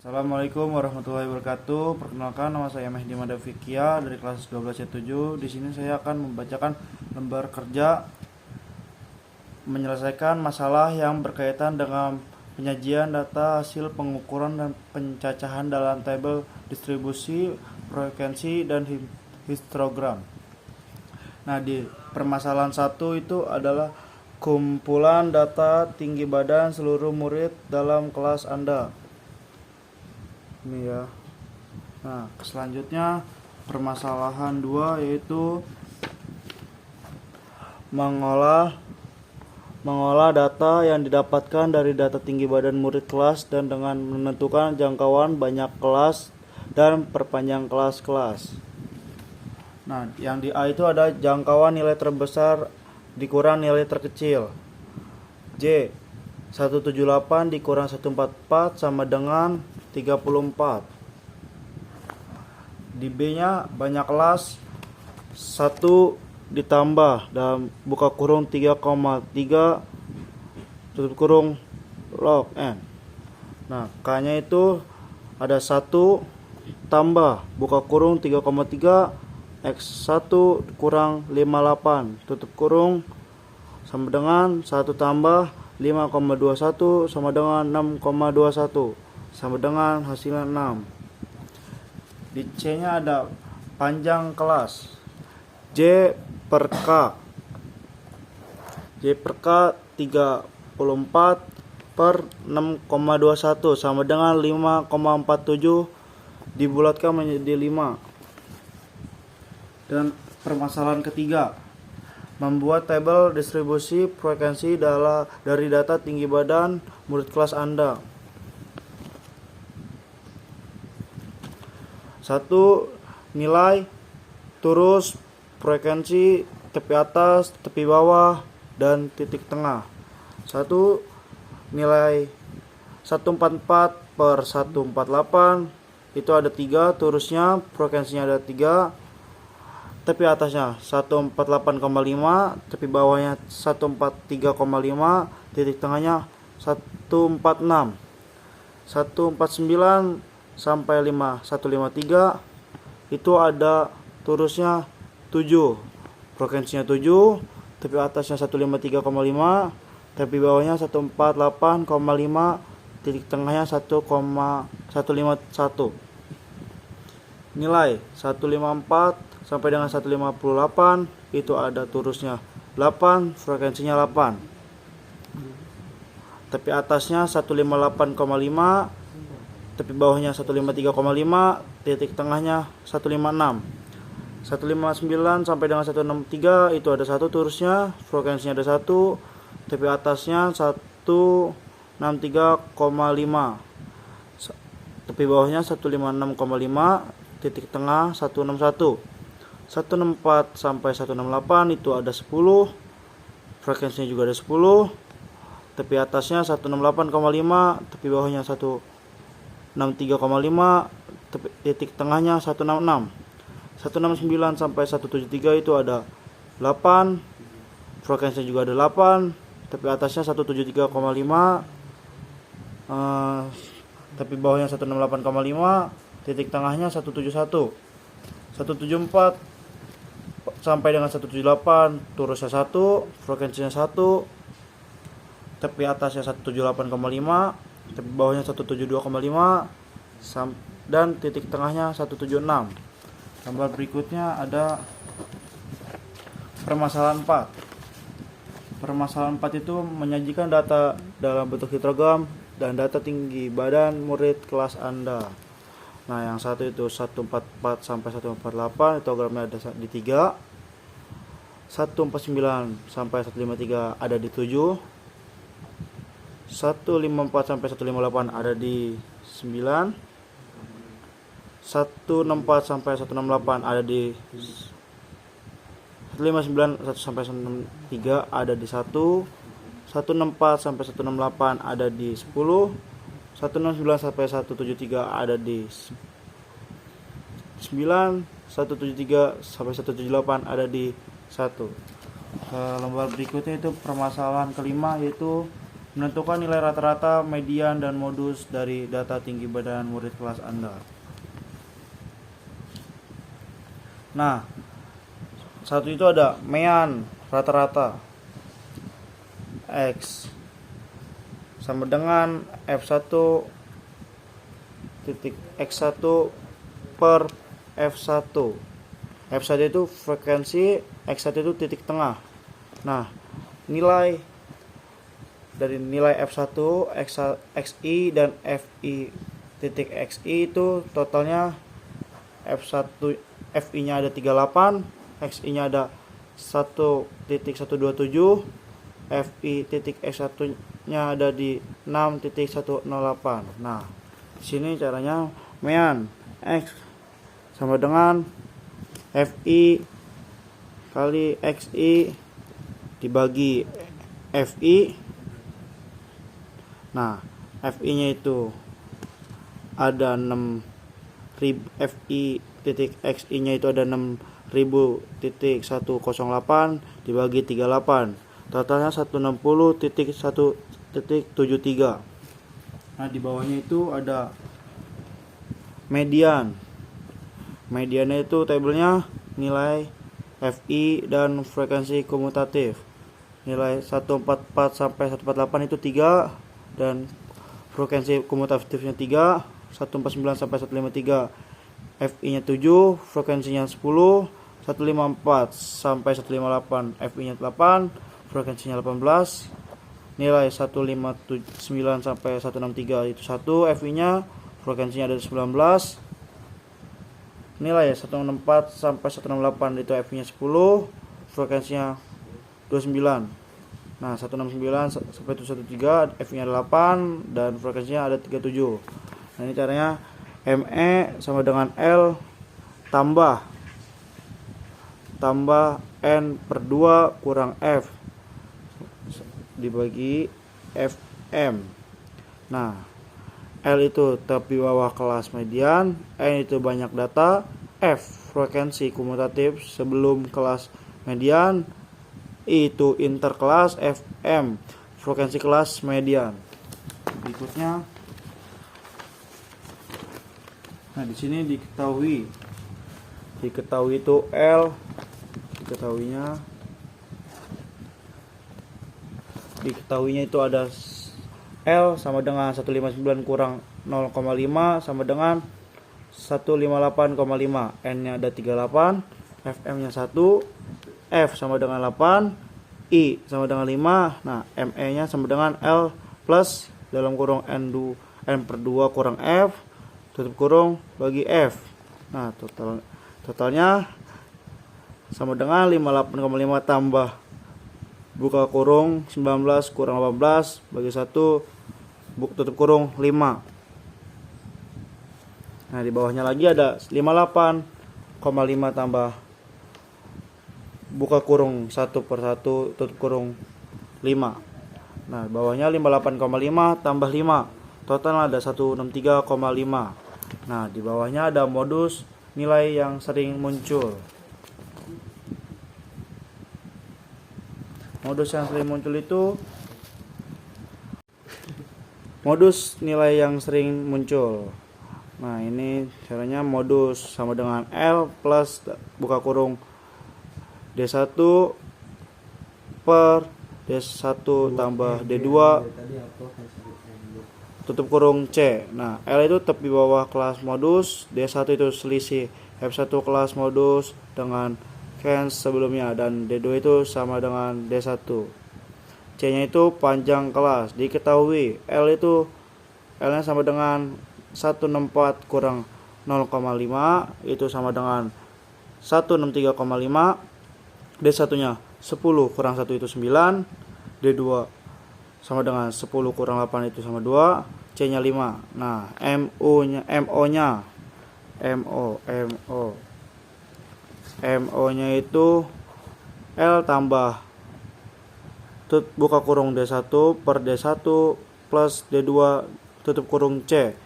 Assalamualaikum warahmatullahi wabarakatuh. Perkenalkan, nama saya Mehdi Madafikia dari kelas 12C7. Di sini saya akan membacakan lembar kerja menyelesaikan masalah yang berkaitan dengan penyajian data hasil pengukuran dan pencacahan dalam tabel distribusi, frekuensi, dan histogram. Nah, di permasalahan 1 itu adalah kumpulan data tinggi badan seluruh murid dalam kelas Anda. Ini ya. Nah, selanjutnya permasalahan 2 yaitu mengolah data yang didapatkan dari data tinggi badan murid kelas dan dengan menentukan jangkauan banyak kelas dan perpanjang kelas-kelas. Nah, yang di A itu ada jangkauan nilai terbesar dikurang nilai terkecil. J 178 dikurang 144 sama dengan 34. Di B-nya banyak kelas 1 ditambah dalam buka kurung 3,3 tutup kurung log n. Nah, K-nya itu ada 1 tambah buka kurung 3,3 X1 kurang 58 tutup kurung sama dengan 1 tambah 5,21 sama dengan 6,21 sama dengan hasilnya 6. Di C nya ada panjang kelas J per K 34 per 6,21 sama dengan 5,47 dibulatkan menjadi 5. Dan permasalahan ketiga, membuat tabel distribusi frekuensi dari data tinggi badan murid kelas Anda. 1. Nilai terus frekuensi tepi atas, tepi bawah, dan titik tengah. 1. Nilai 144 per 148 itu ada 3 terusnya, frekuensinya ada 3. Tepi atasnya 148,5, tepi bawahnya 143,5, titik tengahnya 146. 149 sampai 153 itu ada terusnya 7. Frekuensinya 7, tepi atasnya 153,5, tepi bawahnya 148,5, titik tengahnya 1,151. Nilai 154 sampai dengan 158 itu ada terusnya 8, frekuensinya 8. Tepi atasnya 158,5, tepi bawahnya 153,5, titik tengahnya 156. 159 sampai dengan 163 itu ada 1 terusnya, frekuensinya ada 1, tepi atasnya 163,5, tepi bawahnya 156,5, titik tengah 161. 164 sampai 168 itu ada 10, frekuensinya juga ada 10, tepi atasnya 168,5, tepi bawahnya 163,5, titik tengahnya 166. 169 sampai 173 itu ada 8, frekuensinya juga ada 8, tepi atasnya 173,5, tepi bawahnya 168,5, titik tengahnya 171. 174 sampai dengan 178 terusnya 1, frekuensinya 1, tepi atasnya 178,5, tepi bawahnya 172,5, dan titik tengahnya 176. Gambar berikutnya ada permasalahan 4. Permasalahan 4 itu menyajikan data dalam bentuk histogram dan data tinggi badan murid kelas Anda. Nah, yang satu itu 144 sampai 148, histogramnya ada di 3. 149 sampai 153 ada di 7. 154 sampai 158 ada di 9. 164 sampai 168 ada di 159 sampai 163 ada di 1. 164 sampai 168 ada di 10. 169 sampai 173 ada di 9. 173 sampai 178 ada di 1. Lembar berikutnya itu permasalahan kelima yaitu Menentukan nilai rata-rata, median, dan modus dari data tinggi badan murid kelas Anda. Nah, satu itu ada mean rata-rata X sama dengan F1 titik X1 per F1. F1 itu frekuensi, X1 itu titik tengah. Nah, nilai dari nilai F1, XI dan FI titik XI itu totalnya F1 FI-nya ada 38, XI-nya ada 1.127, FI titik X1-nya ada di 6.108. Nah, di sini caranya mean X sama dengan FI kali XI dibagi FI. Nah, FI-nya itu ada 6.000, FI titik XI-nya itu ada 6.000.108 dibagi 38. Totalnya 160.1.73. Nah, di bawahnya itu ada median. Mediannya itu tabelnya nilai FI dan frekuensi komutatif. Nilai 144 sampai 148 itu 3 dan frekuensi komutatifnya 3, 149 sampai 153 FI-nya 7, frekuensinya 10, 154 sampai 158 FI-nya 8, frekuensinya 18, nilai 159 sampai 163 itu 1, FI-nya frekuensinya ada 19, nilai 164 sampai 168 itu FI-nya 10, frekuensinya 29. Nah, 169 sampai 173 F-nya 8 dan frekuensinya ada 37. Nah, ini caranya ME sama dengan L tambah N per 2 kurang F dibagi FM. Nah, L itu tepi bawah kelas median, N itu banyak data, F frekuensi komutatif sebelum kelas median, I itu interkelas, FM frekuensi kelas median. Berikutnya, nah di sini diketahui itu L, diketahuinya itu ada L sama dengan 159 kurang 0,5 sama dengan 158,5. N-nya ada 38, FM-nya 1, F sama dengan 8, I sama dengan 5. Nah, ME-nya sama dengan L plus dalam kurung N per 2 kurang F tutup kurung bagi F. Nah, totalnya sama dengan 58,5 tambah buka kurung 19 kurang 18 bagi 1 tutup kurung 5. Nah, di bawahnya lagi ada 58,5 tambah buka kurung 1 per 1 tutup kurung 5. Nah, bawahnya 58,5 tambah 5. Total ada 163,5. Nah, di bawahnya ada modus nilai yang sering muncul. Modus yang sering muncul itu modus nilai yang sering muncul. Nah, ini caranya modus sama dengan L plus buka kurung D1 per D1 tambah D2 tutup kurung C. Nah, L itu tepi bawah kelas modus, D1 itu selisih F1 kelas modus dengan Kens sebelumnya, dan D2 itu sama dengan D1. C-nya itu panjang kelas. Diketahui L-nya sama dengan 164 kurang 0,5 itu sama dengan 163,5. D1-nya 10 kurang 1 itu 9, D2 sama dengan 10 kurang 8 itu sama 2, C-nya 5. Nah, MO-nya itu L tambah buka kurung D1 per D1 plus D2 tutup kurung C.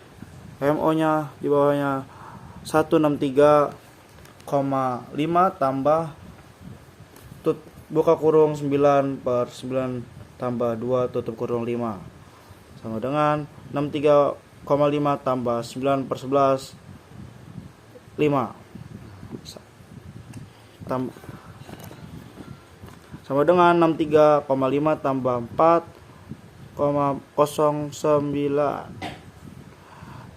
MO-nya di bawahnya 163,5 tambah buka kurung 9 per 9 tambah 2 tutup kurung 5 sama dengan 63,5 tambah 9/11 5 sama dengan 63,5 tambah 4,09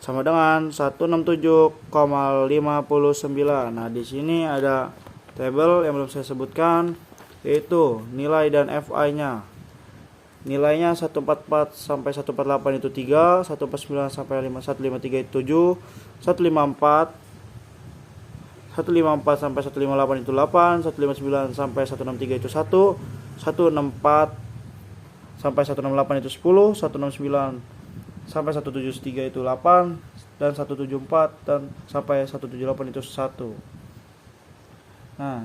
sama dengan 167,59. Nah, di sini ada tabel yang belum saya sebutkan, yaitu nilai dan FI-nya. Nilainya 144 sampai 148 itu 3, 149 sampai 153 itu 7, 154 sampai 158 itu 8, 159 sampai 163 itu 1, 164 sampai 168 itu 10, 169 sampai 173 itu 8, dan 174 dan sampai 178 itu 1. Nah,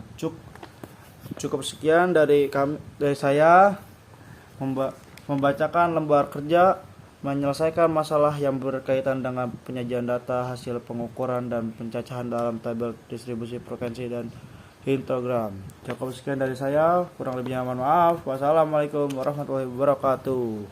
cukup sekian dari saya membacakan lembar kerja menyelesaikan masalah yang berkaitan dengan penyajian data hasil pengukuran dan pencacahan dalam tabel distribusi frekuensi dan histogram. Cukup sekian dari saya, kurang lebihnya mohon maaf. Wassalamualaikum warahmatullahi wabarakatuh.